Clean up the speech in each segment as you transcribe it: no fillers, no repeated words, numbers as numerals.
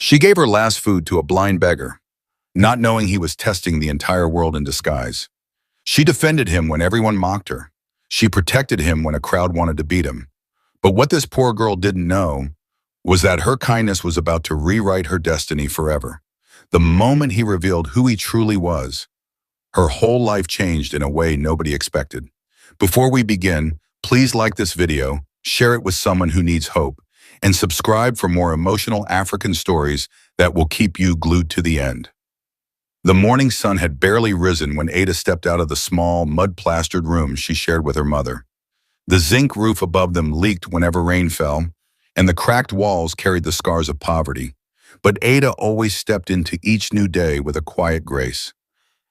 She gave her last food to a blind beggar, not knowing he was testing the entire world in disguise. She defended him when everyone mocked her. She protected him when a crowd wanted to beat him. But what this poor girl didn't know was that her kindness was about to rewrite her destiny forever. The moment he revealed who he truly was, her whole life changed in a way nobody expected. Before we begin, please like this video, share it with someone who needs hope, and subscribe for more emotional African stories that will keep you glued to the end. The morning sun had barely risen when Ada stepped out of the small, mud-plastered room she shared with her mother. The zinc roof above them leaked whenever rain fell, and the cracked walls carried the scars of poverty. But Ada always stepped into each new day with a quiet grace.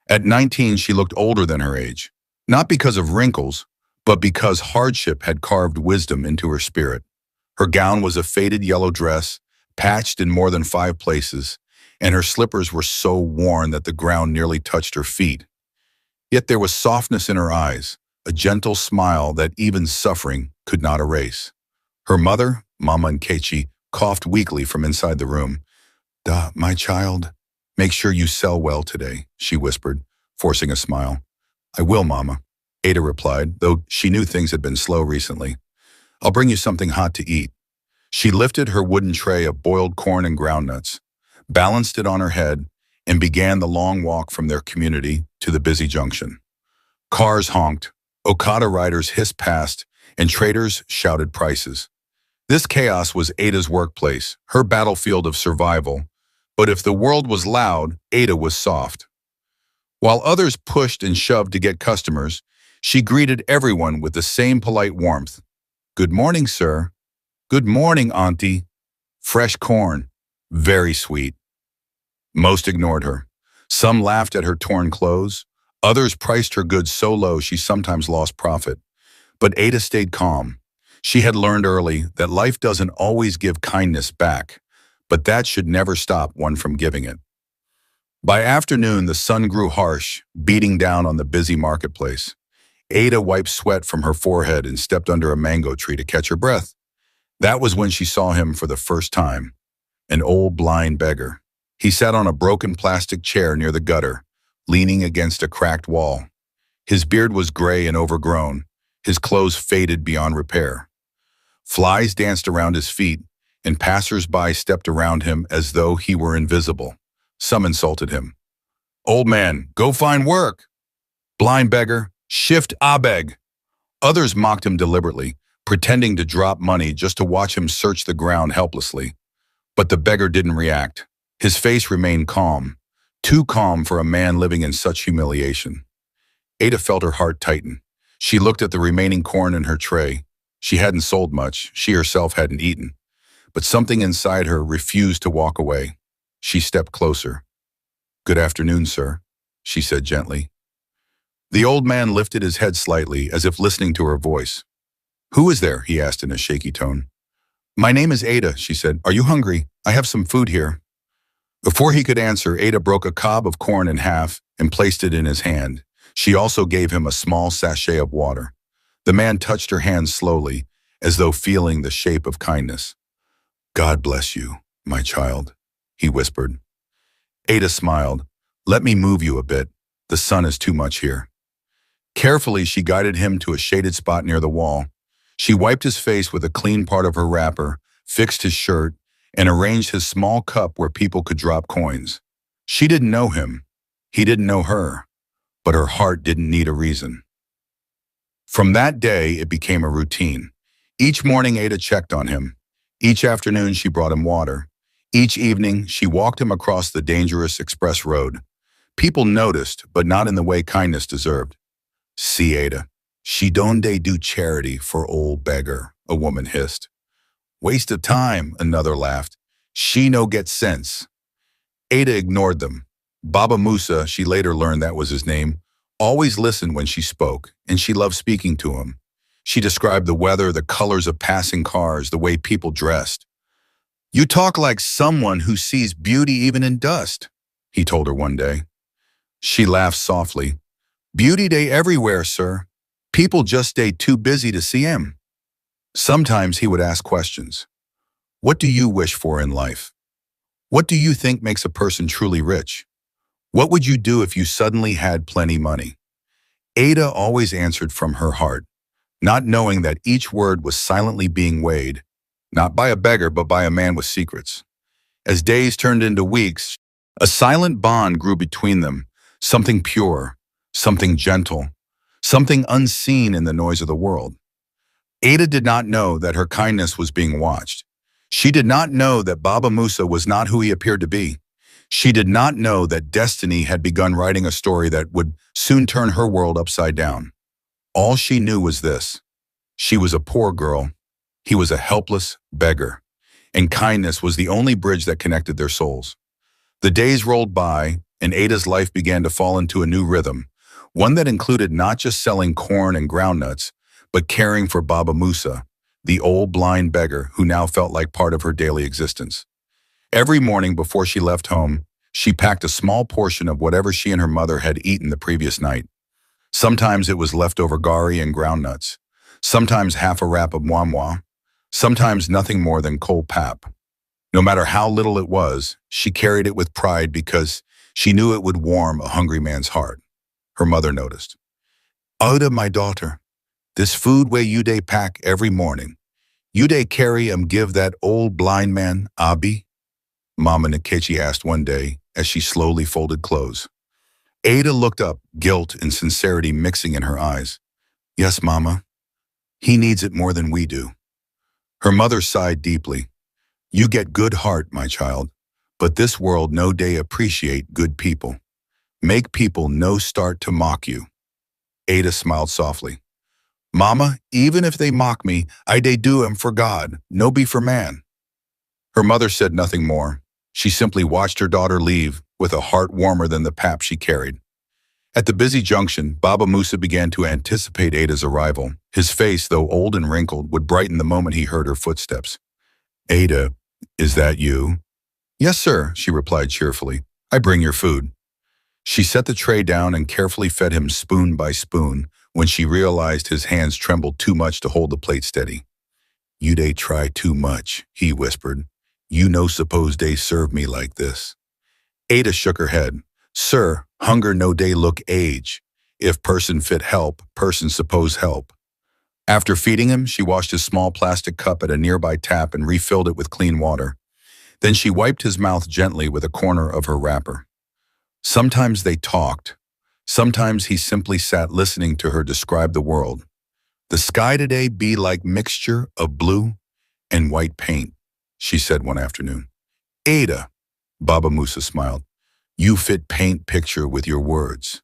At 19, she looked older than her age, not because of wrinkles, but because hardship had carved wisdom into her spirit. Her gown was a faded yellow dress, patched in more than 5 places, and her slippers were so worn that the ground nearly touched her feet. Yet there was softness in her eyes, a gentle smile that even suffering could not erase. Her mother, Mama Nkechi, coughed weakly from inside the room. My child, make sure you sell well today," she whispered, forcing a smile. "I will, Mama," Ada replied, though she knew things had been slow recently. "I'll bring you something hot to eat." She lifted her wooden tray of boiled corn and groundnuts, balanced it on her head, and began the long walk from their community to the busy junction. Cars honked, Okada riders hissed past, and traders shouted prices. This chaos was Ada's workplace, her battlefield of survival, but if the world was loud, Ada was soft. While others pushed and shoved to get customers, she greeted everyone with the same polite warmth. "Good morning, sir." "Good morning, auntie." Fresh corn. Very sweet. Most ignored her. Some laughed at her torn clothes. Others priced her goods so low she sometimes lost profit. But Ada stayed calm. She had learned early that life doesn't always give kindness back, but that should never stop one from giving it. By afternoon, the sun grew harsh, beating down on the busy marketplace. Ada wiped sweat from her forehead and stepped under a mango tree to catch her breath. That was when she saw him for the first time, an old blind beggar. He sat on a broken plastic chair near the gutter, leaning against a cracked wall. His beard was gray and overgrown, his clothes faded beyond repair. Flies danced around his feet, and passers-by stepped around him as though he were invisible. Some insulted him. "Old man, go find work." "Blind beggar, shift abeg." Others mocked him deliberately, pretending to drop money just to watch him search the ground helplessly. But the beggar didn't react. His face remained calm, too calm for a man living in such humiliation. Ada felt her heart tighten. She looked at the remaining corn in her tray. She hadn't sold much, she herself hadn't eaten. But something inside her refused to walk away. She stepped closer. "Good afternoon, sir," she said gently. The old man lifted his head slightly, as if listening to her voice. "Who is there?" he asked in a shaky tone. "My name is Ada," she said. "Are you hungry? I have some food here." Before he could answer, Ada broke a cob of corn in half and placed it in his hand. She also gave him a small sachet of water. The man touched her hand slowly, as though feeling the shape of kindness. "God bless you, my child," he whispered. Ada smiled. "Let me move you a bit. The sun is too much here." Carefully, she guided him to a shaded spot near the wall. She wiped his face with a clean part of her wrapper, fixed his shirt, and arranged his small cup where people could drop coins. She didn't know him. He didn't know her. But her heart didn't need a reason. From that day, it became a routine. Each morning, Ada checked on him. Each afternoon, she brought him water. Each evening, she walked him across the dangerous express road. People noticed, but not in the way kindness deserved. "See, Ada, she don't do charity for old beggar," a woman hissed. "Waste of time," another laughed. "She no get sense." Ada ignored them. Baba Musa, she later learned that was his name, always listened when she spoke, and she loved speaking to him. She described the weather, the colors of passing cars, the way people dressed. "You talk like someone who sees beauty even in dust," he told her one day. She laughed softly. "Beauty day everywhere, sir. People just stay too busy to see him." Sometimes he would ask questions. "What do you wish for in life?" What do you think makes a person truly rich? What would you do if you suddenly had plenty money? Ada always answered from her heart, not knowing that each word was silently being weighed, not by a beggar but by a man with secrets. As days turned into weeks, a silent bond grew between them, something pure, something gentle, something unseen in the noise of the world. Ada did not know that her kindness was being watched. She did not know that Baba Musa was not who he appeared to be. She did not know that destiny had begun writing a story that would soon turn her world upside down. All she knew was this: she was a poor girl, he was a helpless beggar, and kindness was the only bridge that connected their souls. The days rolled by, and Ada's life began to fall into a new rhythm, one that included not just selling corn and groundnuts, but caring for Baba Musa, the old blind beggar who now felt like part of her daily existence. Every morning before she left home, she packed a small portion of whatever she and her mother had eaten the previous night. Sometimes it was leftover gari and groundnuts, sometimes half a wrap of muamwa, sometimes nothing more than cold pap. No matter how little it was, she carried it with pride because she knew it would warm a hungry man's heart. Her mother noticed. "Oda, my daughter, this food where you dey pack every morning, you dey carry give that old blind man, Abi?" Mama Nkechi asked one day as she slowly folded clothes. Ada looked up, guilt and sincerity mixing in her eyes. "Yes, Mama. He needs it more than we do." Her mother sighed deeply. "You get good heart, my child, but this world no day appreciate good people. Make people no start to mock you." Ada smiled softly. "Mama, even if they mock me, I dey do 'em for God, no be for man." Her mother said nothing more. She simply watched her daughter leave with a heart warmer than the pap she carried. At the busy junction, Baba Musa began to anticipate Ada's arrival. His face, though old and wrinkled, would brighten the moment he heard her footsteps. "Ada, is that you?" "Yes, sir," she replied cheerfully. "I bring your food." She set the tray down and carefully fed him spoon by spoon when she realized his hands trembled too much to hold the plate steady. "You dey try too much," he whispered. "You no suppose dey serve me like this." Ada shook her head. "Sir, hunger no day look age. If person fit help, person suppose help." After feeding him, she washed his small plastic cup at a nearby tap and refilled it with clean water. Then she wiped his mouth gently with a corner of her wrapper. Sometimes they talked. Sometimes he simply sat listening to her describe the world. "The sky today be like mixture of blue and white paint," she said one afternoon. "Ada," Baba Musa smiled, "you fit paint picture with your words.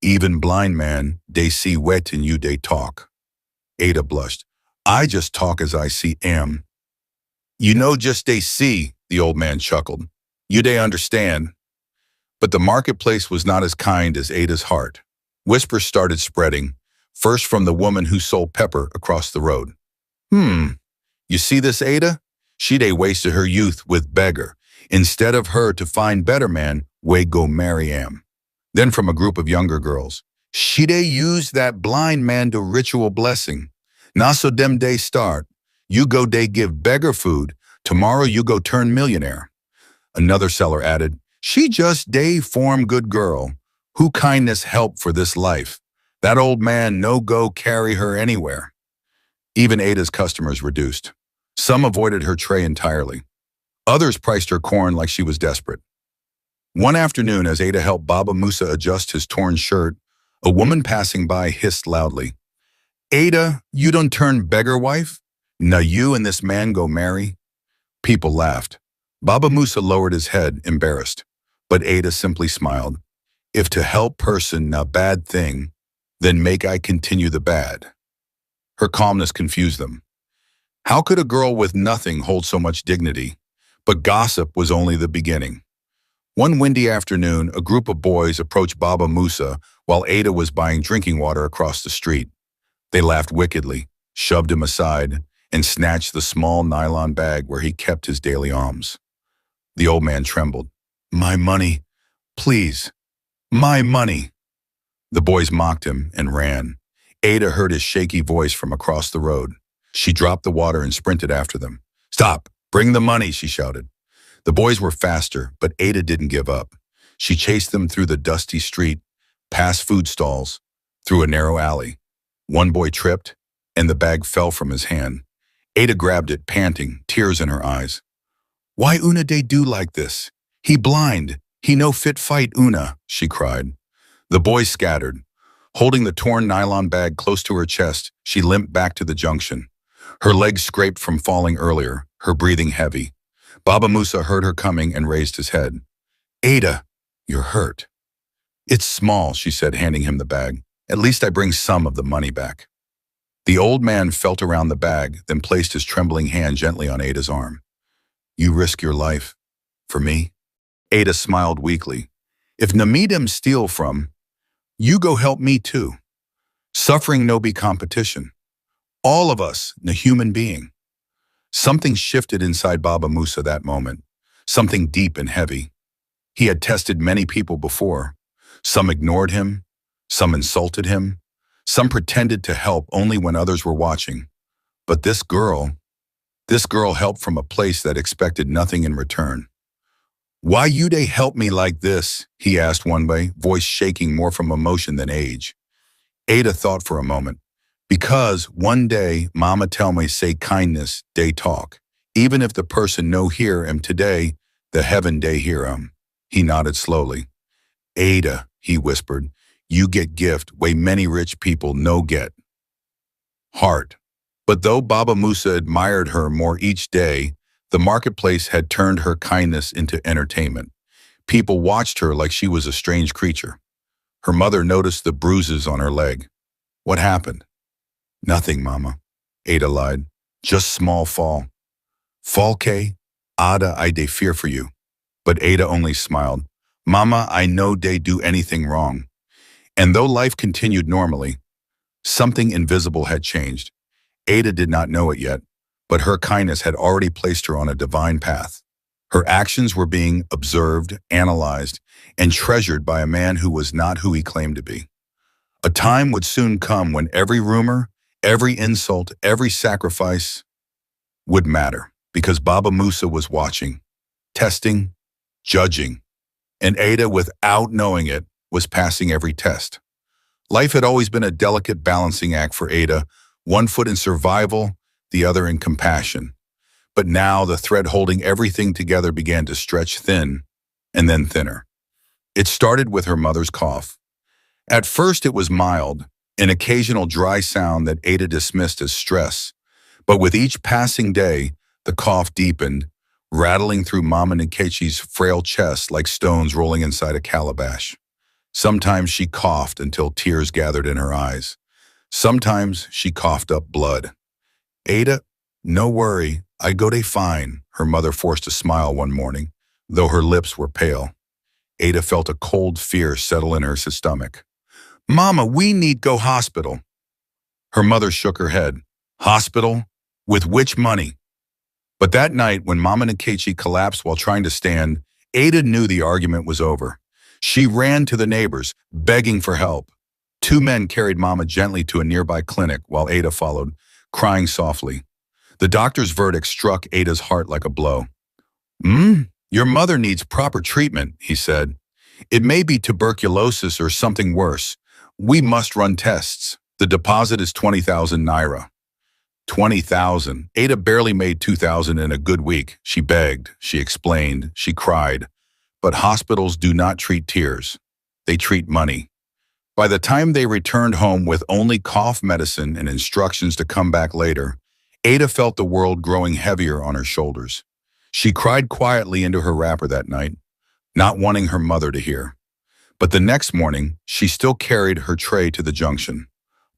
Even blind man, they see wet and you they talk." Ada blushed. "I just talk as I see am." "You know just they see," the old man chuckled. "You they understand." But the marketplace was not as kind as Ada's heart. Whispers started spreading, first from the woman who sold pepper across the road. You see this Ada? She dey wasted her youth with Beggar. Instead of her to find better man, we go marry am." Then from a group of younger girls, "She dey use that blind man to ritual blessing. Now so dem day start. You go dey give Beggar food. Tomorrow you go turn millionaire." Another seller added, "She just day form good girl. Who kindness help for this life. That old man no go carry her anywhere." Even Ada's customers reduced. Some avoided her tray entirely. Others priced her corn like she was desperate. One afternoon, as Ada helped Baba Musa adjust his torn shirt, a woman passing by hissed loudly, "Ada, you don't turn beggar wife? Now you and this man go marry?" People laughed. Baba Musa lowered his head, embarrassed. But Ada simply smiled. "If to help person na bad thing, then make I continue the bad." Her calmness confused them. How could a girl with nothing hold so much dignity? But gossip was only the beginning. One windy afternoon, a group of boys approached Baba Musa while Ada was buying drinking water across the street. They laughed wickedly, shoved him aside, and snatched the small nylon bag where he kept his daily alms. The old man trembled. "My money, please, my money." The boys mocked him and ran. Ada heard his shaky voice from across the road. She dropped the water and sprinted after them. "Stop! Bring the money!" she shouted. The boys were faster, but Ada didn't give up. She chased them through the dusty street, past food stalls, through a narrow alley. One boy tripped, and the bag fell from his hand. Ada grabbed it, panting, tears in her eyes. "Why Una dey do like this? He blind. He no fit fight Una," she cried. The boys scattered. Holding the torn nylon bag close to her chest, she limped back to the junction. Her legs scraped from falling earlier, her breathing heavy. Baba Musa heard her coming and raised his head. "Ada, you're hurt." "It's small," she said, handing him the bag. "At least I bring some of the money back." The old man felt around the bag, then placed his trembling hand gently on Ada's arm. "You risk your life. For me?" Ada smiled weakly. "If Namidem steal from, you go help me too. Suffering no be competition. All of us, na human being." Something shifted inside Baba Musa that moment, something deep and heavy. He had tested many people before. Some ignored him, some insulted him, some pretended to help only when others were watching. But this girl helped from a place that expected nothing in return. "Why you dey help me like this?" he asked one way, voice shaking more from emotion than age. Ada thought for a moment. "Because one day, Mama tell me say kindness, day talk. Even if the person no hear him today, the heaven day hear him." He nodded slowly. "Ada," he whispered, "you get gift way many rich people no get. Heart." But though Baba Musa admired her more each day, the marketplace had turned her kindness into entertainment. People watched her like she was a strange creature. Her mother noticed the bruises on her leg. "What happened?" "Nothing, Mama," Ada lied. "Just small fall." "Falke, Ada, I dey fear for you." But Ada only smiled. "Mama, I know dey do anything wrong." And though life continued normally, something invisible had changed. Ada did not know it yet, but her kindness had already placed her on a divine path. Her actions were being observed, analyzed, and treasured by a man who was not who he claimed to be. A time would soon come when every rumor, every insult, every sacrifice would matter, because Baba Musa was watching, testing, judging, and Ada, without knowing it, was passing every test. Life had always been a delicate balancing act for Ada, one foot in survival, the other in compassion. But now the thread holding everything together began to stretch thin and then thinner. It started with her mother's cough. At first it was mild, an occasional dry sound that Ada dismissed as stress. But with each passing day, the cough deepened, rattling through Mama Nkechi's frail chest like stones rolling inside a calabash. Sometimes she coughed until tears gathered in her eyes. Sometimes she coughed up blood. "Ada, no worry, I go dey fine," her mother forced a smile one morning, though her lips were pale. Ada felt a cold fear settle in her stomach. "Mama, we need go hospital." Her mother shook her head. "Hospital? With which money?" But that night, when Mama Nkechi collapsed while trying to stand, Ada knew the argument was over. She ran to the neighbors, begging for help. Two men carried Mama gently to a nearby clinic while Ada followed, crying softly. The doctor's verdict struck Ada's heart like a blow. Your mother needs proper treatment," he said. "It may be tuberculosis or something worse. We must run tests. The deposit is 20,000 naira." 20,000. Ada barely made 2,000 in a good week. She begged, she explained, she cried. But hospitals do not treat tears. They treat money. By the time they returned home with only cough medicine and instructions to come back later, Ada felt the world growing heavier on her shoulders. She cried quietly into her wrapper that night, not wanting her mother to hear. But the next morning, she still carried her tray to the junction.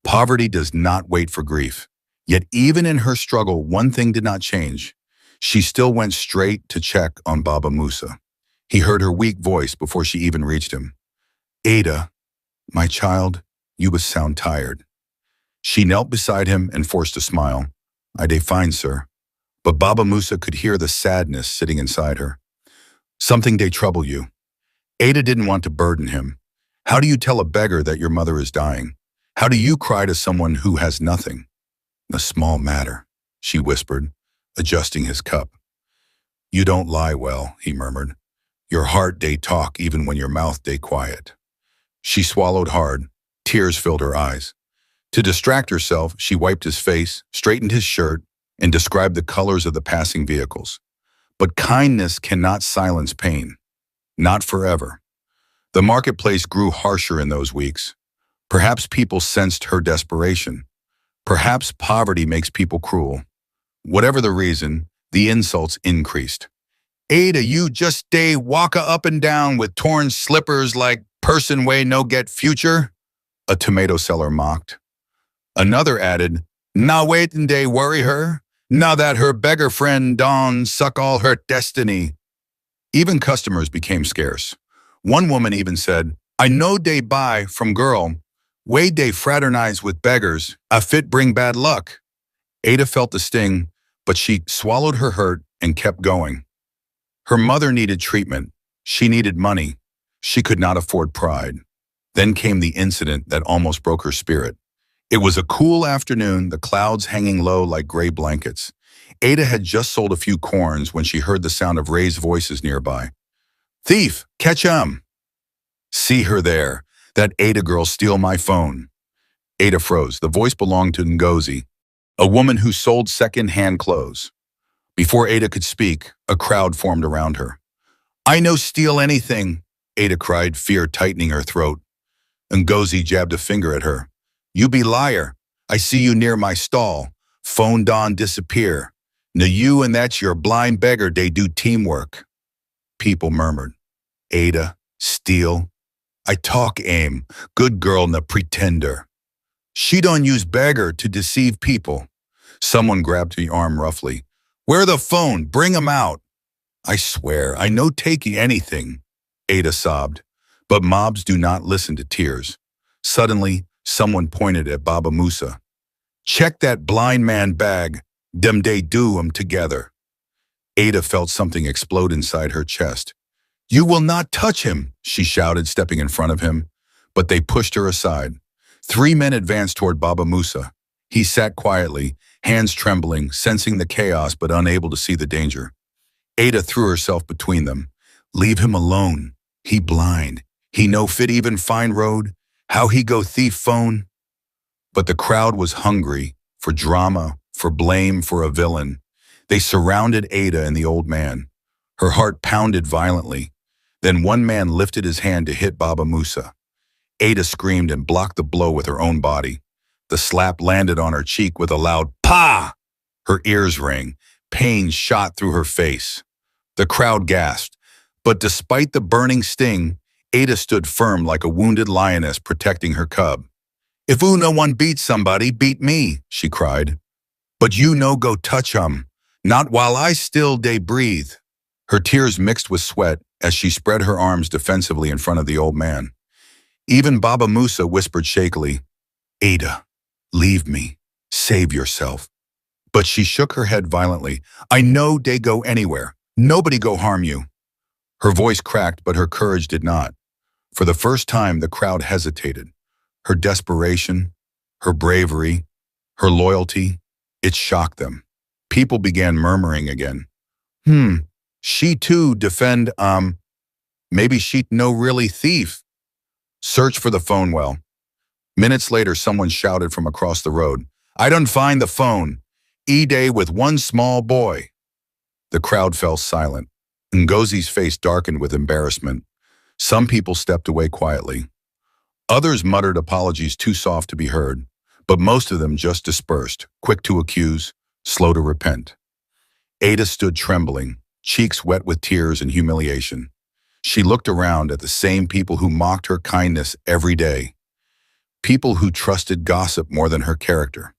Poverty does not wait for grief. Yet even in her struggle, one thing did not change. She still went straight to check on Baba Musa. He heard her weak voice before she even reached him. "Ada, my child, you must sound tired." She knelt beside him and forced a smile. "I dey fine, sir." But Baba Musa could hear the sadness sitting inside her. "Something dey trouble you." Ada didn't want to burden him. How do you tell a beggar that your mother is dying? How do you cry to someone who has nothing? "A small matter," she whispered, adjusting his cup. You don't lie well, he murmured. Your heart they talk even when your mouth they quiet. She swallowed hard. Tears filled her eyes. To distract herself, she wiped his face, straightened his shirt, and described the colors of the passing vehicles. But kindness cannot silence pain. Not forever. The marketplace grew harsher in those weeks. Perhaps people sensed her desperation. Perhaps poverty makes people cruel. Whatever the reason, the insults increased. Ada, you just stay walka up and down with torn slippers like person way no get future? A tomato seller mocked. Another added, "Now wait and they worry her, now that her beggar friend Dawn suck all her destiny." Even customers became scarce. One woman even said, "I know they buy from girl, way they fraternize with beggars, a fit bring bad luck." Ada felt the sting, but she swallowed her hurt and kept going. Her mother needed treatment. She needed money. She could not afford pride. Then came the incident that almost broke her spirit. It was a cool afternoon, the clouds hanging low like gray blankets. Ada had just sold a few corns when she heard the sound of raised voices nearby. "Thief, catch 'em!" "See her there. That Ada girl steal my phone." Ada froze. The voice belonged to Ngozi, a woman who sold second-hand clothes. Before Ada could speak, a crowd formed around her. "I no steal anything," Ada cried, fear tightening her throat. Ngozi jabbed a finger at her. "You be liar. I see you near my stall. Phone Don disappear. Now you and that's your blind beggar they do teamwork." People murmured. "Ada, steal. I talk aim. Good girl na pretender. She don't use beggar to deceive people." Someone grabbed the arm roughly. "Where the phone? Bring 'em out." "I swear, I no takey anything," Ada sobbed. But mobs do not listen to tears. Suddenly, someone pointed at Baba Musa. "Check that blind man bag. Them they do 'em together." Ada felt something explode inside her chest. "You will not touch him," she shouted, stepping in front of him. But they pushed her aside. 3 men advanced toward Baba Musa. He sat quietly, hands trembling, sensing the chaos but unable to see the danger. Ada threw herself between them. "Leave him alone. He blind. He no fit even find road. How he go thief phone?" But the crowd was hungry for drama, for blame, for a villain. They surrounded Ada and the old man. Her heart pounded violently. Then one man lifted his hand to hit Baba Musa. Ada screamed and blocked the blow with her own body. The slap landed on her cheek with a loud "Pah!" Her ears rang. Pain shot through her face. The crowd gasped. But despite the burning sting, Ada stood firm like a wounded lioness protecting her cub. "If no one beats somebody, beat me," she cried. "But you no go touch 'em. Not while I still dey breathe." Her tears mixed with sweat as she spread her arms defensively in front of the old man. Even Baba Musa whispered shakily, "Ada, leave me. Save yourself." But she shook her head violently. "I know they go anywhere. Nobody go harm you." Her voice cracked, but her courage did not. For the first time, the crowd hesitated. Her desperation, her bravery, her loyalty, it shocked them. People began murmuring again. She too defend, maybe she no really thief." Search for the phone well. Minutes later, someone shouted from across the road, "I done find the phone. E-day with one small boy." The crowd fell silent. Ngozi's face darkened with embarrassment. Some people stepped away quietly. Others muttered apologies too soft to be heard, but most of them just dispersed, quick to accuse, slow to repent. Ada stood trembling, cheeks wet with tears and humiliation. She looked around at the same people who mocked her kindness every day. People who trusted gossip more than her character.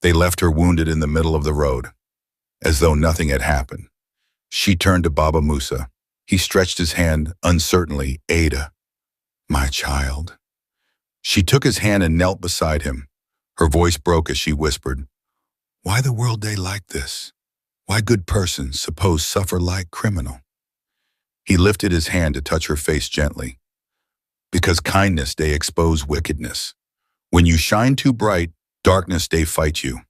They left her wounded in the middle of the road, as though nothing had happened. She turned to Baba Musa. He stretched his hand uncertainly. "Ada, my child." She took his hand and knelt beside him. Her voice broke as she whispered, "Why the world they like this? Why good persons suppose suffer like criminal?" He lifted his hand to touch her face gently. "Because kindness they expose wickedness. When you shine too bright, darkness they fight you."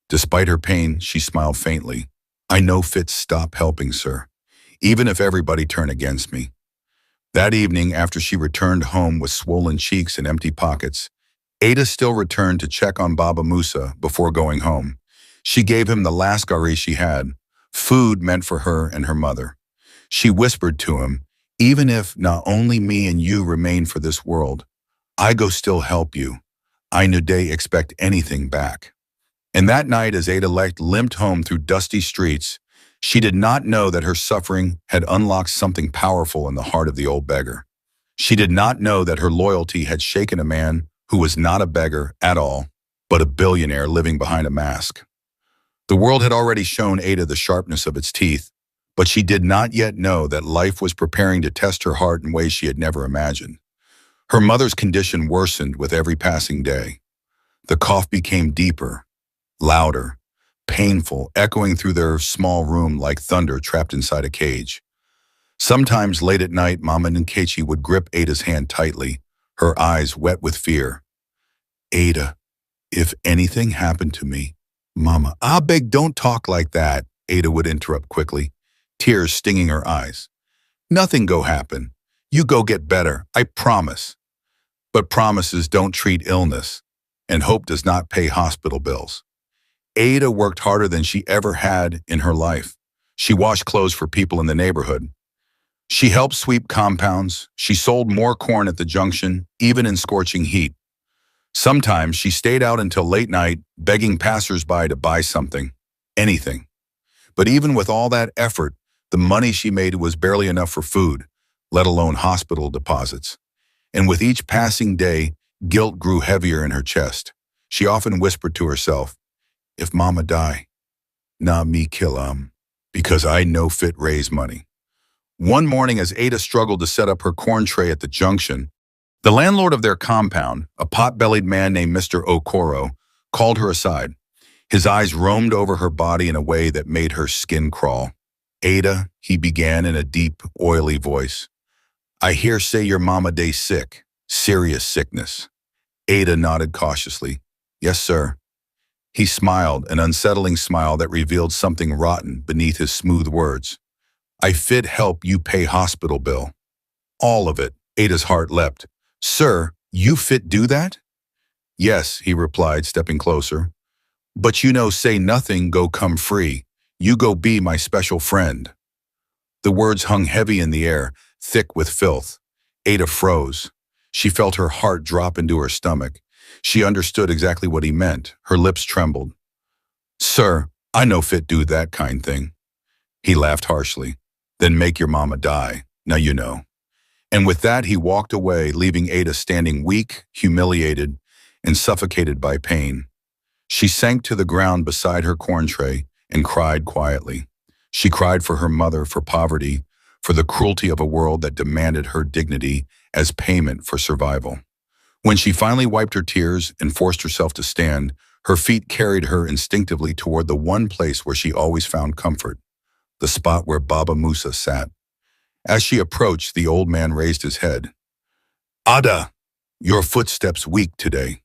Despite her pain, she smiled faintly. I know fit stop helping, sir, even if everybody turn against me. That evening, after she returned home with swollen cheeks and empty pockets, Ada still returned to check on Baba Musa before going home. She gave him the last gari she had, food meant for her and her mother. She whispered to him, even if not only me and you remain for this world, I go still help you. I no day expect anything back. And that night, as Ada limped home through dusty streets, she did not know that her suffering had unlocked something powerful in the heart of the old beggar. She did not know that her loyalty had shaken a man who was not a beggar at all, but a billionaire living behind a mask. The world had already shown Ada the sharpness of its teeth, but she did not yet know that life was preparing to test her heart in ways she had never imagined. Her mother's condition worsened with every passing day. The cough became deeper, louder, painful, echoing through their small room like thunder trapped inside a cage. Sometimes late at night, Mama Nkechi would grip Ada's hand tightly, her eyes wet with fear. Ada, if anything happened to me, Mama, I beg don't talk like that, Ada would interrupt quickly, tears stinging her eyes. Nothing go happen. You go get better, I promise. But promises don't treat illness, and hope does not pay hospital bills. Ada worked harder than she ever had in her life. She washed clothes for people in the neighborhood. She helped sweep compounds. She sold more corn at the junction, even in scorching heat. Sometimes she stayed out until late night, begging passersby to buy something, anything. But even with all that effort, the money she made was barely enough for food, let alone hospital deposits. And with each passing day, guilt grew heavier in her chest. She often whispered to herself, if Mama die, nah me kill because I no fit raise money. One morning as Ada struggled to set up her corn tray at the junction, the landlord of their compound, a pot-bellied man named Mr. Okoro, called her aside. His eyes roamed over her body in a way that made her skin crawl. Ada, he began in a deep, oily voice. I hear say your mama day sick, serious sickness. Ada nodded cautiously. Yes, sir. He smiled, an unsettling smile that revealed something rotten beneath his smooth words. I fit help you pay hospital bill. All of it. Ada's heart leapt. Sir, you fit do that? Yes, he replied, stepping closer. But you know say nothing go come free. You go be my special friend. The words hung heavy in the air, thick with filth. Ada froze. She felt her heart drop into her stomach. She understood exactly what he meant. Her lips trembled. Sir, I no fit do that kind thing. He laughed harshly. Then make your mama die. Now you know. And with that, he walked away, leaving Ada standing weak, humiliated, and suffocated by pain. She sank to the ground beside her corn tray and cried quietly. She cried for her mother, for poverty, for the cruelty of a world that demanded her dignity as payment for survival. When she finally wiped her tears and forced herself to stand, her feet carried her instinctively toward the one place where she always found comfort, the spot where Baba Musa sat. As she approached, the old man raised his head. Ada, your footsteps weak today.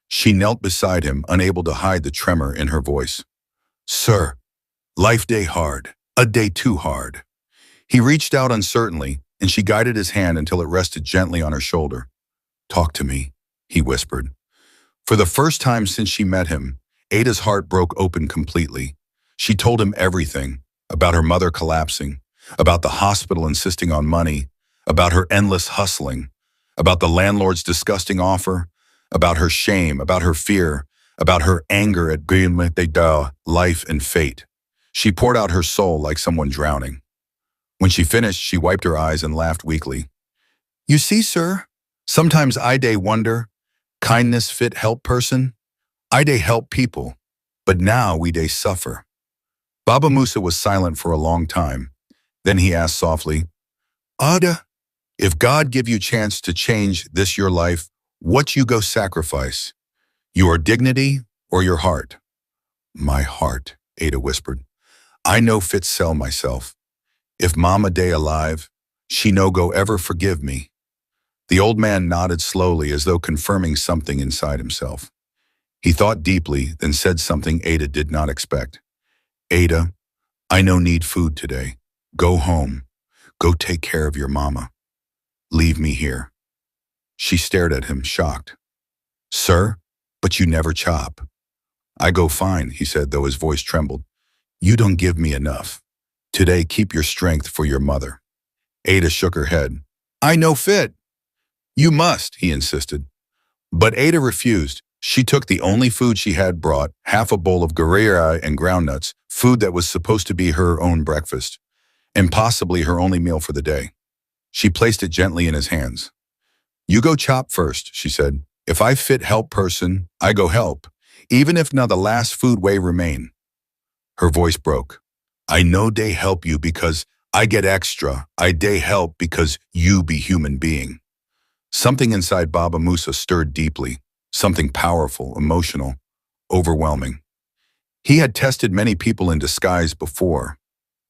She knelt beside him, unable to hide the tremor in her voice. Sir, life day hard, a day too hard. He reached out uncertainly, and she guided his hand until it rested gently on her shoulder. Talk to me, he whispered. For the first time since she met him, Ada's heart broke open completely. She told him everything, about her mother collapsing, about the hospital insisting on money, about her endless hustling, about the landlord's disgusting offer, about her shame, about her fear, about her anger at life and fate. She poured out her soul like someone drowning. When she finished, she wiped her eyes and laughed weakly. You see, sir, sometimes I day wonder, kindness fit help person? I day help people, but now we day suffer. Baba Musa was silent for a long time. Then he asked softly, Ada, if God give you chance to change this your life, what you go sacrifice? Your dignity or your heart? My heart, Ada whispered. I no fit sell myself. If Mama day alive, she no go ever forgive me. The old man nodded slowly as though confirming something inside himself. He thought deeply, then said something Ada did not expect. Ada, I no need food today. Go home. Go take care of your mama. Leave me here. She stared at him, shocked. Sir, but you never chop. I go fine, he said, though his voice trembled. You don't give me enough. Today, keep your strength for your mother. Ada shook her head. I no fit. You must, he insisted. But Ada refused. She took the only food she had brought, half a bowl of guerrilla and groundnuts, food that was supposed to be her own breakfast, and possibly her only meal for the day. She placed it gently in his hands. You go chop first, she said. If I fit help person, I go help, even if now the last food way remain. Her voice broke. I know they help you because I get extra. I dey help because you be human being. Something inside Baba Musa stirred deeply, something powerful, emotional, overwhelming. He had tested many people in disguise before.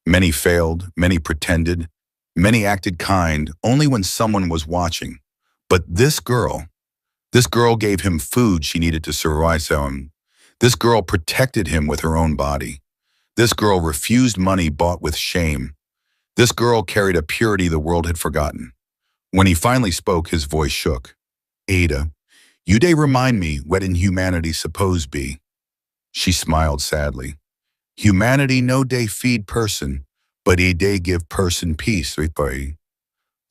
Many failed, many pretended, many acted kind only when someone was watching. But this girl gave him food she needed to survive. This girl protected him with her own body. This girl refused money bought with shame. This girl carried a purity the world had forgotten. When he finally spoke, his voice shook. Ada, you dey remind me what in humanity suppose be. She smiled sadly. Humanity no dey feed person, but he dey give person peace.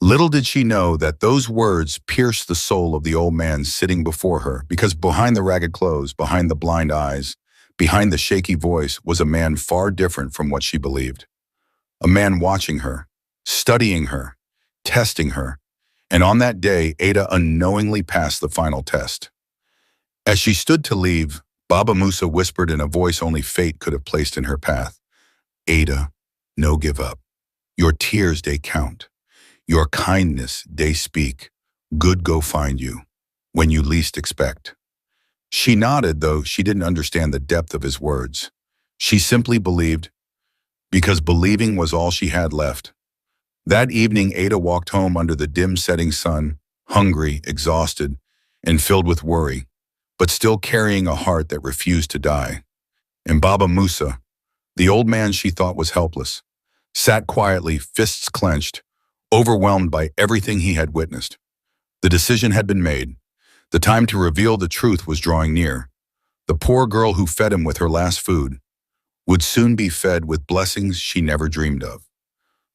Little did she know that those words pierced the soul of the old man sitting before her, because behind the ragged clothes, behind the blind eyes, behind the shaky voice was a man far different from what she believed. A man watching her, studying her, testing her, and on that day, Ada unknowingly passed the final test. As she stood to leave, Baba Musa whispered in a voice only fate could have placed in her path, Ada, no give up. Your tears they count. Your kindness they speak. Good go find you, when you least expect. She nodded, though she didn't understand the depth of his words. She simply believed, because believing was all she had left. That evening, Ada walked home under the dim setting sun, hungry, exhausted, and filled with worry, but still carrying a heart that refused to die. And Baba Musa, the old man she thought was helpless, sat quietly, fists clenched, overwhelmed by everything he had witnessed. The decision had been made. The time to reveal the truth was drawing near. The poor girl who fed him with her last food would soon be fed with blessings she never dreamed of.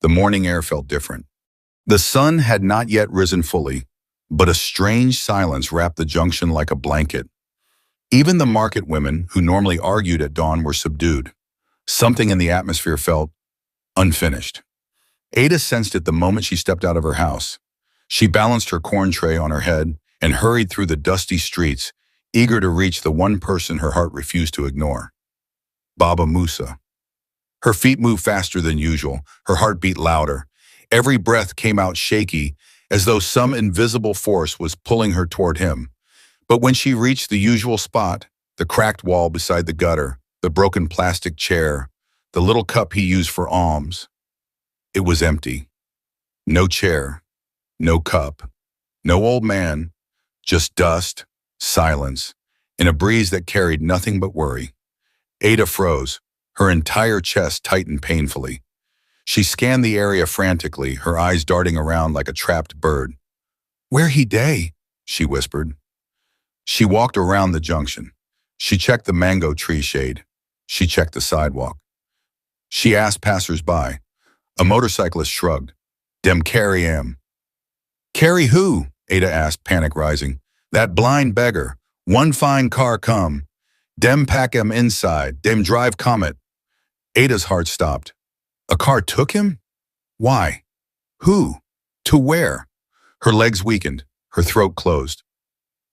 The morning air felt different. The sun had not yet risen fully, but a strange silence wrapped the junction like a blanket. Even the market women, who normally argued at dawn, were subdued. Something in the atmosphere felt unfinished. Ada sensed it the moment she stepped out of her house. She balanced her corn tray on her head and hurried through the dusty streets, eager to reach the one person her heart refused to ignore. Baba Musa. Her feet moved faster than usual, her heart beat louder. Every breath came out shaky, as though some invisible force was pulling her toward him. But when she reached the usual spot, the cracked wall beside the gutter, the broken plastic chair, the little cup he used for alms, it was empty. No chair, no cup, no old man, just dust, silence, and a breeze that carried nothing but worry. Ada froze. Her entire chest tightened painfully. She scanned the area frantically, her eyes darting around like a trapped bird. Where he dey? She whispered. She walked around the junction. She checked the mango tree shade. She checked the sidewalk. She asked passers-by. A motorcyclist shrugged. Dem carry him. Carry who? Ada asked, panic rising. That blind beggar. One fine car come. Dem pack him inside. Dem drive comet. Ada's heart stopped. A car took him? Why? Who? To where? Her legs weakened. Her throat closed.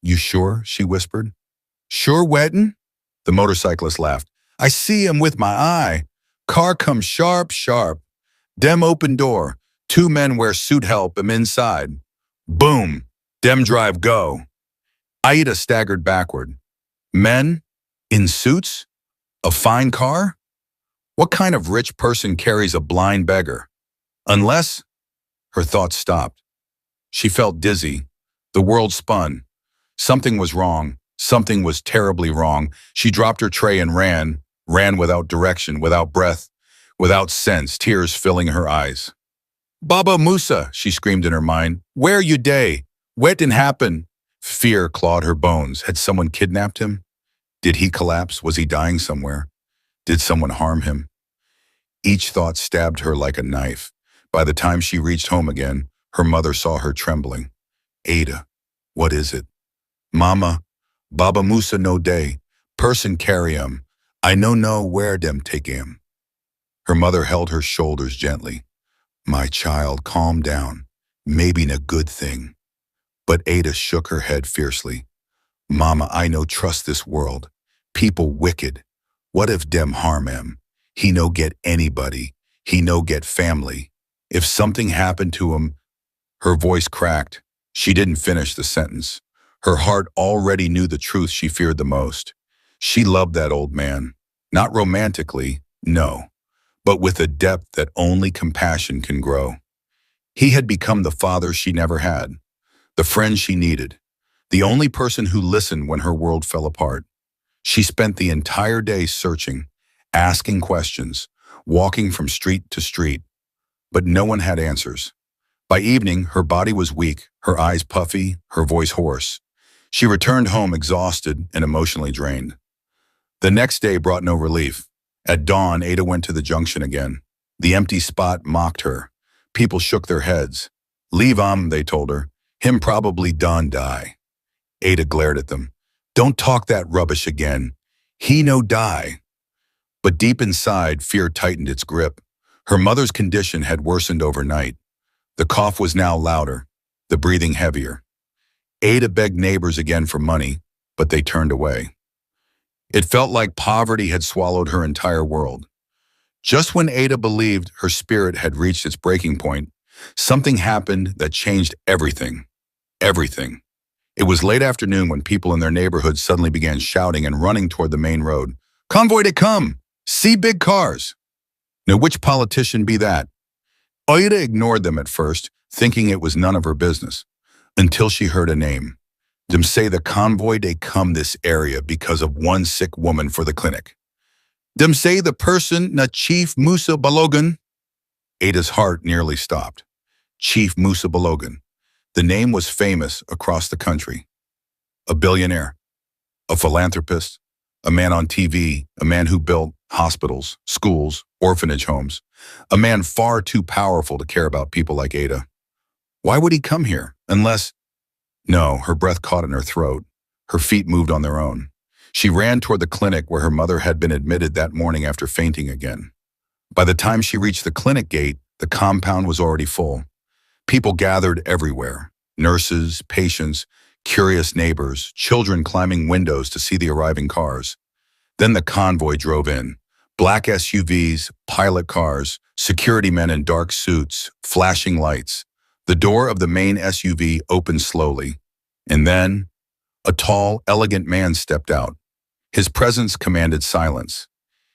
You sure? She whispered. Sure wettin'? The motorcyclist laughed. I see him with my eye. Car come sharp, sharp. Dem open door. Two men wear suit help him inside. Boom. Dem drive go. Aida staggered backward. Men? In suits? A fine car? What kind of rich person carries a blind beggar? Unless... Her thoughts stopped. She felt dizzy. The world spun. Something was wrong. Something was terribly wrong. She dropped her tray and ran without direction, without breath, without sense, tears filling her eyes. Baba Musa, she screamed in her mind. Where you day? What didn't happen? Fear clawed her bones. Had someone kidnapped him? Did he collapse? Was he dying somewhere? Did someone harm him? Each thought stabbed her like a knife. By the time she reached home again, her mother saw her trembling. Ada, what is it? Mama, Baba Musa no day. Person carry him. I no where dem take him. Her mother held her shoulders gently. My child, calm down. Maybe a good thing. But Ada shook her head fiercely. Mama, I no trust this world. People wicked. What if dem harm him? He no get anybody. He no get family. If something happened to him, her voice cracked. She didn't finish the sentence. Her heart already knew the truth she feared the most. She loved that old man. Not romantically, no, but with a depth that only compassion can grow. He had become the father she never had, the friend she needed, the only person who listened when her world fell apart. She spent the entire day searching, asking questions, walking from street to street, but no one had answers. By evening, her body was weak, her eyes puffy, her voice hoarse. She returned home exhausted and emotionally drained. The next day brought no relief. At dawn, Ada went to the junction again. The empty spot mocked her. People shook their heads. Leave they told her. Him probably done die. Ada glared at them. Don't talk that rubbish again. He no die. But deep inside, fear tightened its grip. Her mother's condition had worsened overnight. The cough was now louder, the breathing heavier. Ada begged neighbors again for money, but they turned away. It felt like poverty had swallowed her entire world. Just when Ada believed her spirit had reached its breaking point, something happened that changed everything. Everything. It was late afternoon when people in their neighborhood suddenly began shouting and running toward the main road. Convoy to come! See big cars! Now which politician be that? Ada ignored them at first, thinking it was none of her business, until she heard a name. Them say the convoy they come this area because of one sick woman for the clinic. Them say the person na Chief Musa Balogan. Ada's heart nearly stopped. Chief Musa Balogan. The name was famous across the country. A billionaire, a philanthropist, a man on TV, a man who built hospitals, schools, orphanage homes, a man far too powerful to care about people like Ada. Why would he come here? Unless... No, her breath caught in her throat. Her feet moved on their own. She ran toward the clinic where her mother had been admitted that morning after fainting again. By the time she reached the clinic gate, the compound was already full. People gathered everywhere. Nurses, patients, curious neighbors, children climbing windows to see the arriving cars. Then the convoy drove in. Black SUVs, pilot cars, security men in dark suits, flashing lights. The door of the main SUV opened slowly, and then a tall, elegant man stepped out. His presence commanded silence.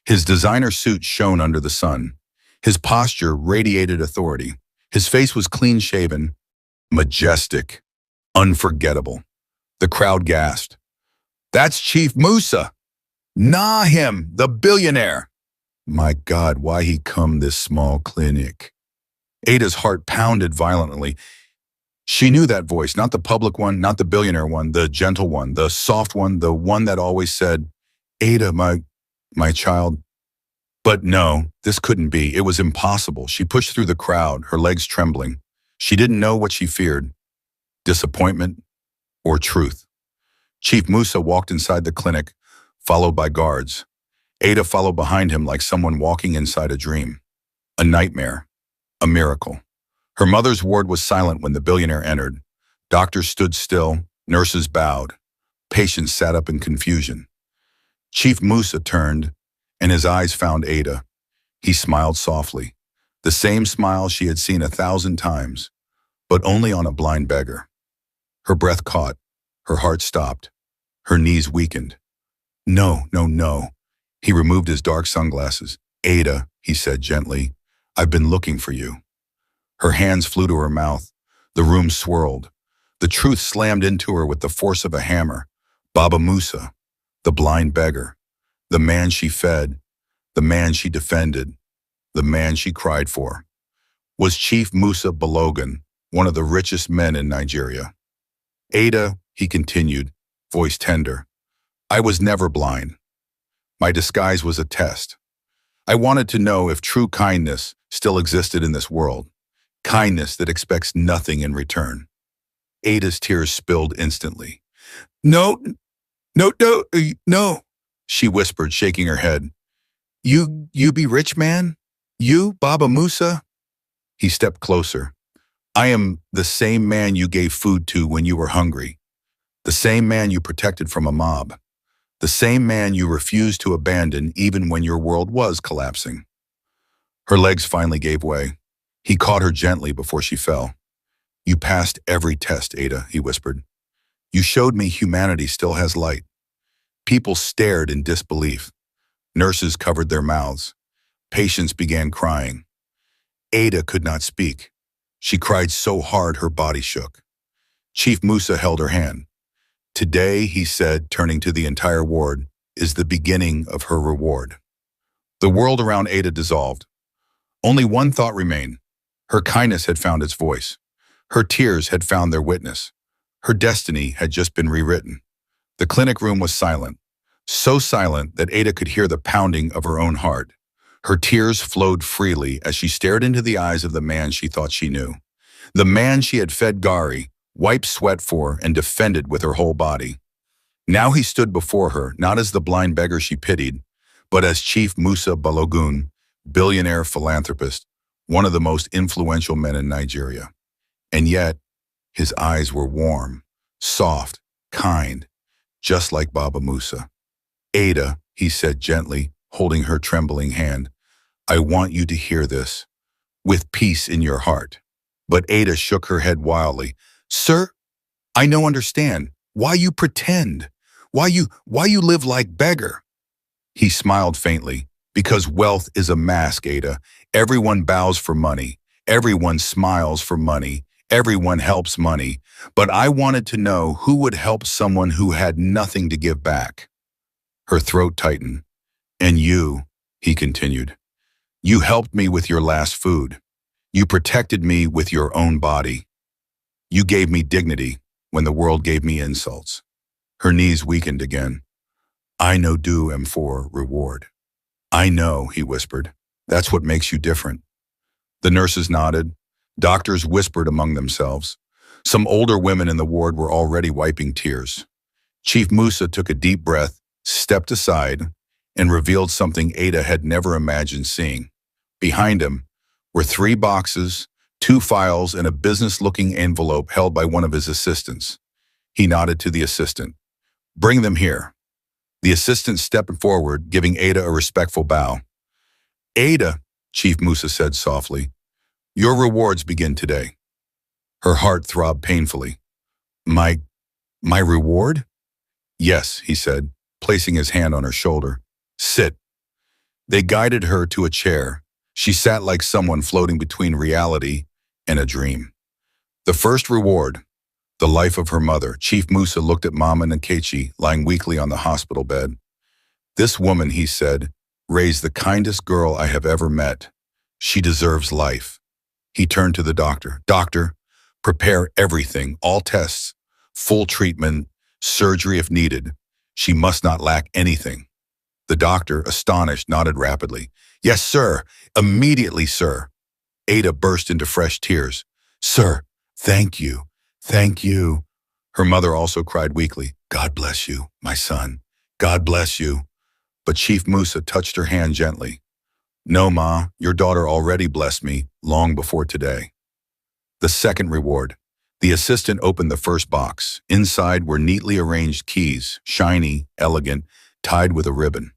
His designer suit shone under the sun. His posture radiated authority. His face was clean-shaven, majestic, unforgettable. The crowd gasped. That's Chief Musa. Nah him, the billionaire. My God, why he come this small clinic? Ada's heart pounded violently. She knew that voice, not the public one, not the billionaire one, the gentle one, the soft one, the one that always said, Ada, my child. But no, this couldn't be. It was impossible. She pushed through the crowd, her legs trembling. She didn't know what she feared, disappointment or truth. Chief Musa walked inside the clinic, followed by guards. Ada followed behind him like someone walking inside a dream. A nightmare. A miracle. Her mother's ward was silent when the billionaire entered. Doctors stood still, nurses bowed. Patients sat up in confusion. Chief Musa turned, and his eyes found Ada. He smiled softly, the same smile she had seen 1,000 times, but only on a blind beggar. Her breath caught, her heart stopped, her knees weakened. No, no, no. He removed his dark sunglasses. Ada, he said gently, I've been looking for you. Her hands flew to her mouth. The room swirled. The truth slammed into her with the force of a hammer. Baba Musa, the blind beggar, the man she fed, the man she defended, the man she cried for, was Chief Musa Balogun, one of the richest men in Nigeria. Ada, he continued, voice tender, I was never blind. My disguise was a test. I wanted to know if true kindness still existed in this world, kindness that expects nothing in return. Ada's tears spilled instantly. No, no, she whispered, shaking her head. You be rich man? You, Baba Musa? He stepped closer. I am the same man you gave food to when you were hungry, the same man you protected from a mob, the same man you refused to abandon even when your world was collapsing. Her legs finally gave way. He caught her gently before she fell. You passed every test, Ada, he whispered. You showed me humanity still has light. People stared in disbelief. Nurses covered their mouths. Patients began crying. Ada could not speak. She cried so hard her body shook. Chief Musa held her hand. Today, he said, turning to the entire ward, is the beginning of her reward. The world around Ada dissolved. Only one thought remained. Her kindness had found its voice. Her tears had found their witness. Her destiny had just been rewritten. The clinic room was silent, so silent that Ada could hear the pounding of her own heart. Her tears flowed freely as she stared into the eyes of the man she thought she knew. The man she had fed gari, wiped sweat for, and defended with her whole body. Now he stood before her, not as the blind beggar she pitied, but as Chief Musa Balogun, billionaire philanthropist, one of the most influential men in Nigeria. And yet, his eyes were warm, soft, kind, just like Baba Musa. Ada, he said gently, holding her trembling hand, I want you to hear this, with peace in your heart. But Ada shook her head wildly. Sir, I no understand. Why you pretend? Why you live like beggar? He smiled faintly. Because wealth is a mask, Ada. Everyone bows for money. Everyone smiles for money. Everyone helps money. But I wanted to know who would help someone who had nothing to give back. Her throat tightened. And you, he continued, you helped me with your last food. You protected me with your own body. You gave me dignity when the world gave me insults. Her knees weakened again. I know due am for reward. I know, he whispered. That's what makes you different. The nurses nodded. Doctors whispered among themselves. Some older women in the ward were already wiping tears. Chief Musa took a deep breath, stepped aside, and revealed something Ada had never imagined seeing. Behind him were 3 boxes, 2 files, and a business-looking envelope held by one of his assistants. He nodded to the assistant. Bring them here. The assistant stepped forward, giving Ada a respectful bow. Ada, Chief Musa said softly, your rewards begin today. Her heart throbbed painfully. My reward? Yes, he said, placing his hand on her shoulder. Sit. They guided her to a chair. She sat like someone floating between reality and a dream. The first reward, the life of her mother. Chief Musa looked at Mama Nkechi lying weakly on the hospital bed. This woman, he said, raised the kindest girl I have ever met. She deserves life. He turned to the doctor. Doctor, prepare everything, all tests, full treatment, surgery if needed. She must not lack anything. The doctor, astonished, nodded rapidly. Yes, sir. Immediately, sir. Ada burst into fresh tears. Sir, thank you. Thank you. Her mother also cried weakly. God bless you, my son. God bless you. But Chief Musa touched her hand gently. No, Ma, your daughter already blessed me long before today. The second reward. The assistant opened the first box. Inside were neatly arranged keys, shiny, elegant, tied with a ribbon.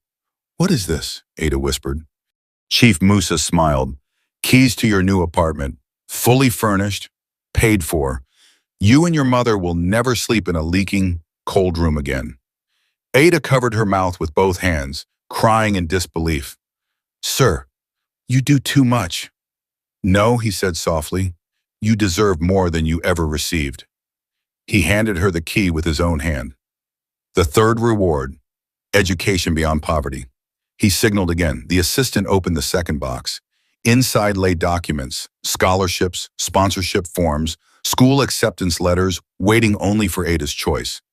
What is this? Ada whispered. Chief Musa smiled. Keys to your new apartment, fully furnished, paid for. You and your mother will never sleep in a leaking, cold room again. Ada covered her mouth with both hands, crying in disbelief. Sir, you do too much. No, he said softly. You deserve more than you ever received. He handed her the key with his own hand. The third reward, education beyond poverty. He signaled again. The assistant opened the second box. Inside lay documents, scholarships, sponsorship forms, school acceptance letters, waiting only for Ada's choice.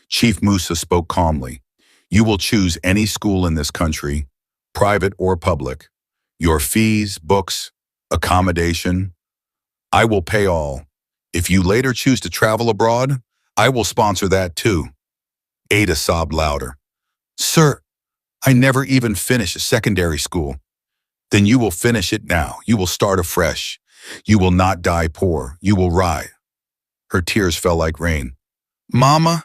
Chief Musa spoke calmly. You will choose any school in this country, private or public. Your fees, books, accommodation, I will pay all. If you later choose to travel abroad, I will sponsor that too. Ada sobbed louder. Sir, I never even finished secondary school. Then you will finish it now. You will start afresh. You will not die poor. You will rise. Her tears fell like rain. Mama,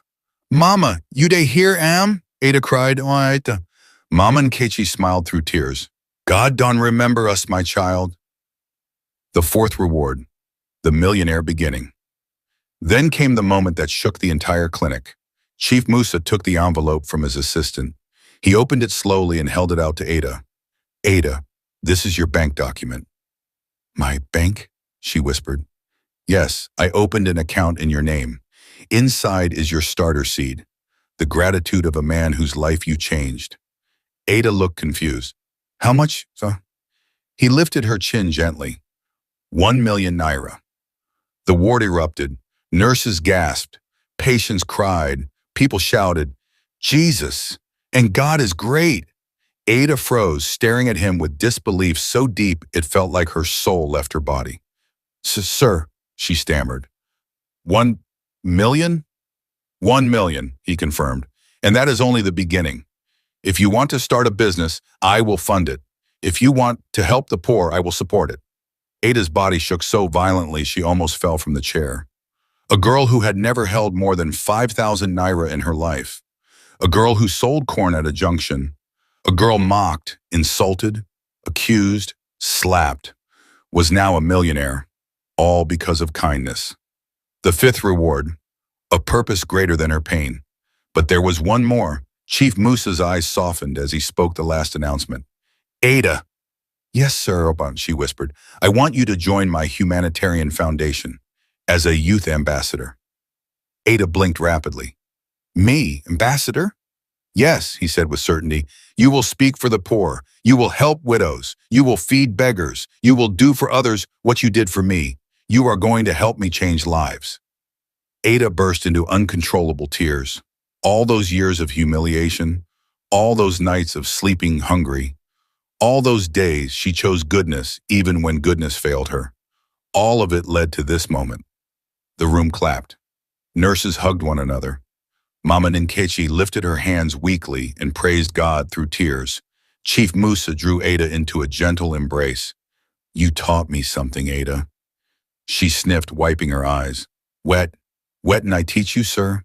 Mama, you dey here am? Ada cried. Oh, Ada. Mama Nkechi smiled through tears. God don't remember us, my child. The fourth reward, the millionaire beginning. Then came the moment that shook the entire clinic. Chief Musa took the envelope from his assistant. He opened it slowly and held it out to Ada. Ada, this is your bank document. My bank? She whispered. Yes, I opened an account in your name. Inside is your starter seed, the gratitude of a man whose life you changed. Ada looked confused. How much? He lifted her chin gently. 1 million naira. The ward erupted. Nurses gasped. Patients cried. People shouted, Jesus! And God is great! Ada froze, staring at him with disbelief so deep it felt like her soul left her body. Sir, she stammered. 1 million? 1 million, he confirmed. And that is only the beginning. If you want to start a business, I will fund it. If you want to help the poor, I will support it. Ada's body shook so violently she almost fell from the chair. A girl who had never held more than 5,000 naira in her life. A girl who sold corn at a junction. A girl mocked, insulted, accused, slapped, was now a millionaire, all because of kindness. The fifth reward, a purpose greater than her pain. But there was one more. Chief Musa's eyes softened as he spoke the last announcement. Ada. Yes, sir, she whispered. I want you to join my humanitarian foundation as a youth ambassador. Ada blinked rapidly. Me, ambassador? Yes, he said with certainty. You will speak for the poor. You will help widows. You will feed beggars. You will do for others what you did for me. You are going to help me change lives. Ada burst into uncontrollable tears. All those years of humiliation, all those nights of sleeping hungry, all those days she chose goodness even when goodness failed her. All of it led to this moment. The room clapped. Nurses hugged one another. Mama Nkechi lifted her hands weakly and praised God through tears. Chief Musa drew Ada into a gentle embrace. You taught me something, Ada. She sniffed, wiping her eyes. Wet and I teach you, sir?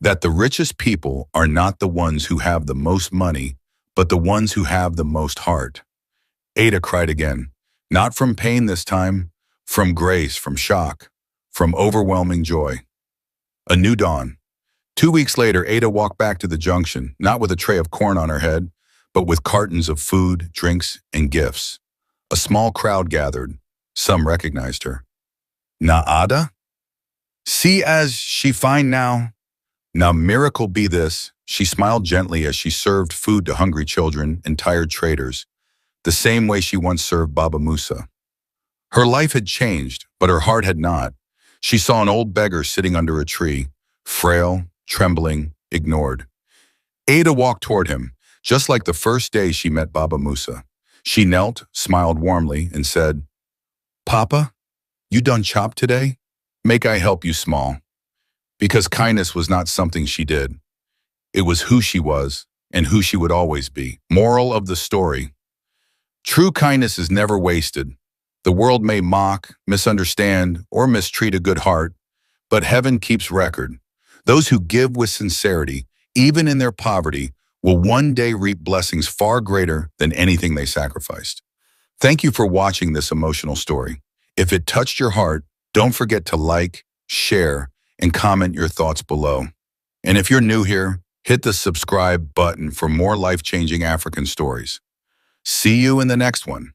That the richest people are not the ones who have the most money, but the ones who have the most heart. Ada cried again, not from pain this time, from grace, from shock, from overwhelming joy. A new dawn. 2 weeks later, Ada walked back to the junction, not with a tray of corn on her head, but with cartons of food, drinks, and gifts. A small crowd gathered. Some recognized her. Na Ada? See as she fine now? Now miracle be this, she smiled gently as she served food to hungry children and tired traders, the same way she once served Baba Musa. Her life had changed, but her heart had not. She saw an old beggar sitting under a tree, frail, trembling, ignored. Ada walked toward him, just like the first day she met Baba Musa. She knelt, smiled warmly, and said, Papa, you done chop today? Make I help you small. Because kindness was not something she did. It was who she was and who she would always be. Moral of the story. True kindness is never wasted. The world may mock, misunderstand, or mistreat a good heart, but heaven keeps record. Those who give with sincerity, even in their poverty, will one day reap blessings far greater than anything they sacrificed. Thank you for watching this emotional story. If it touched your heart, don't forget to like, share, and comment your thoughts below. And if you're new here, hit the subscribe button for more life-changing African stories. See you in the next one.